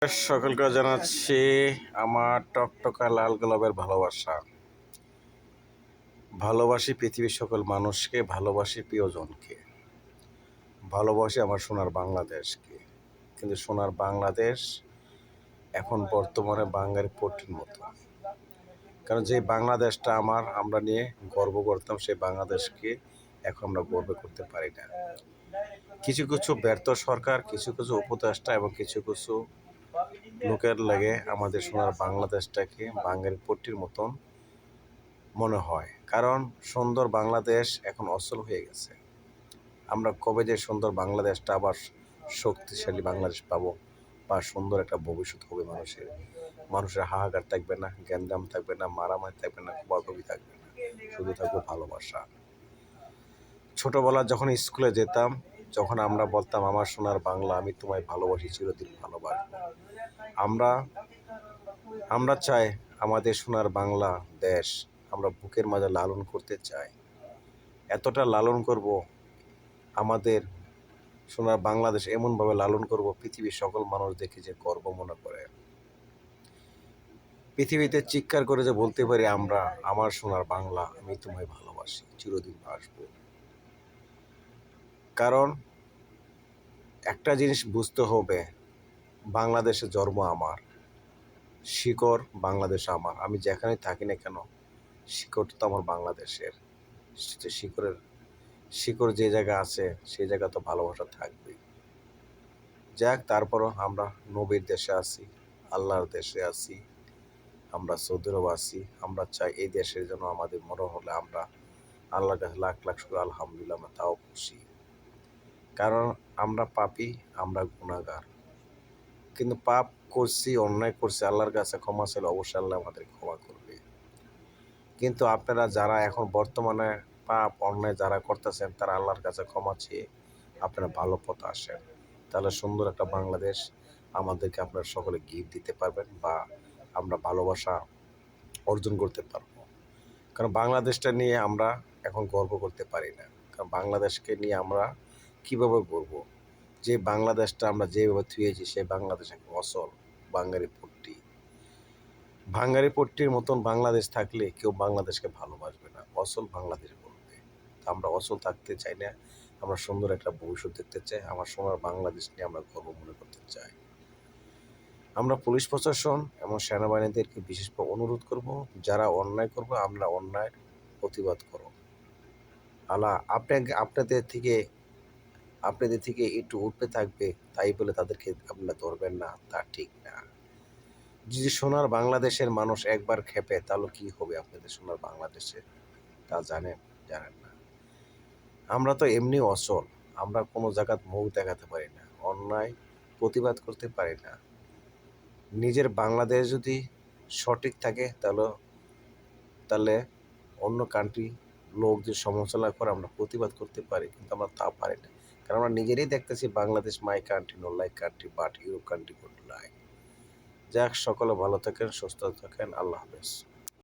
সকলকে জানাচ্ছি আমার টকটকা লাল গোলাপের ভালোবাসা। ভালোবাসি পৃথিবীর সকল মানুষকে, ভালোবাসি প্রিয়জনকে, ভালোবাসি আমার সোনার বাংলাদেশকে। কিন্তু সোনার বাংলাদেশ এখন বর্তমানে বাঙালি পট্টির মতো। কারণ যে বাংলাদেশটা আমরা নিয়ে গর্ব করতাম, সেই বাংলাদেশকে এখন আমরা গর্ব করতে পারি না। কিছু কিছু ব্যর্থ সরকার, কিছু কিছু উপদেষ্টা এবং কিছু কিছু লোকের লাগে আমাদের সোনার বাংলাদেশটাকে বাঙালি পট্টির মতন মনে হয়। কারণ সুন্দর বাংলাদেশ এখন অচল হয়ে গেছে। আমরা কবে যে সুন্দর বাংলাদেশটা আবার শক্তিশালী বাংলাদেশ পাবো বা সুন্দর একটা ভবিষ্যৎ হবে, মানুষের হাহাকার থাকবে না, গ্যাঞ্জাম থাকবে না, মারামারি থাকবে না, কোপাকুপি থাকবে না, শুধু থাকবে ভালোবাসা। ছোটবেলা যখন স্কুলে যেতাম, যখন আমরা বলতাম আমার সোনার বাংলা, আমি তোমায় ভালোবাসি, চিরদিন ভালোবাসবো। আমরা চাই আমাদের সোনার বাংলা দেশ আমরা বুকের মাঝে লালন করতে চাই। এতটা লালন করব, আমাদের সোনার বাংলাদেশ এমনভাবে লালন করব, পৃথিবীর সকল মানুষ দেখে যে গর্ব মনে করে, পৃথিবীতে চিৎকার করে যে বলতে পারি আমরা, আমার সোনার বাংলা, আমি তোমায় ভালোবাসি, চিরদিন বাসবো। কারণ একটা জিনিস বুঝতে হবে, বাংলাদেশে জন্ম আমার, শিকড় বাংলাদেশ আমার। আমি যেখানে থাকি না কেন, শিকড় তো আমার বাংলাদেশের। শিকড় যে জায়গা আছে, সেই জায়গা তো ভালোবাসা থাকবেই। যাক, তারপরও আমরা নবীর দেশে আছি, আল্লাহর দেশে আছি, আমরা সৌদি আরব আছি। আমরা চাই এই দেশের জন্য আমাদের মরণ হলে আমরা আল্লাহর কাছে লাখ লাখ শুকর, আলহামদুলিল্লাহ, আমরা তাও খুশি। কারণ আমরা পাপী, আমরা গুনাহগার। কিন্তু পাপ করছি, অন্যায় করছি, আল্লাহর কাছে ক্ষমা চাইলে অবশ্যই আল্লাহ আমাদের ক্ষমা করবে। কিন্তু আপনারা যারা এখন বর্তমানে পাপ অন্যায় যারা করতেছেন, তারা আল্লাহর কাছে ক্ষমা চেয়ে আপনারা ভালো পথে আসেন। তাহলে সুন্দর একটা বাংলাদেশ আমাদেরকে আপনারা সকলে গিফট দিতে পারবেন, বা আমরা ভালোবাসা অর্জন করতে পারবো। কারণ বাংলাদেশটা নিয়ে আমরা এখন গর্ব করতে পারি না। কারণ বাংলাদেশকে নিয়ে আমরা কীভাবে গর্ব, যে বাংলাদেশটা আমরা যেভাবে থুয়েছি, সেই বাংলাদেশ এখন অচল, ভাঙ্গারি পট্টির মতন বাংলাদেশ থাকলে কেউ বাংলাদেশকে ভালোবাসবে না, অচল বাংলাদেশ বলবে। আমরা অচল থাকতে চাই না, আমরা সুন্দর একটা ভবিষ্যৎ দেখতে চাই, আমার সোনার বাংলাদেশ নিয়ে আমরা গর্ব মনে করতে চাই। আমরা পুলিশ প্রশাসন এবং সেনাবাহিনীদেরকে বিশেষভাবে অনুরোধ করব, যারা অন্যায় করবে আমরা অন্যায়ের প্রতিবাদ করো। আপনাদের থেকে একটু উঠতে থাকবে, তাই বলে তাদেরকে আপনারা ধরবেন না, তা ঠিক না। যদি সোনার বাংলাদেশের মানুষ একবার খেপে, তাহলে কি হবে আপনাদের সোনার বাংলাদেশে, তা জানেন না। আমরা তো এমনি অচল, আমরা কোনো জায়গায় মুখ দেখাতে পারি না, অন্যায় প্রতিবাদ করতে পারি না। নিজের বাংলাদেশ যদি সঠিক থাকে, তাহলে অন্য কান্ট্রি লোক যে সমালোচনা করে আমরা প্রতিবাদ করতে পারি, কিন্তু আমরা তা পারি না। কারণ আমরা নিজেরাই দেখতেছি Bangladesh my country, no like country, but your country good like. যাক, সকলে ভালো থাকেন, সুস্থ থাকেন, আল্লাহ হাফেজ।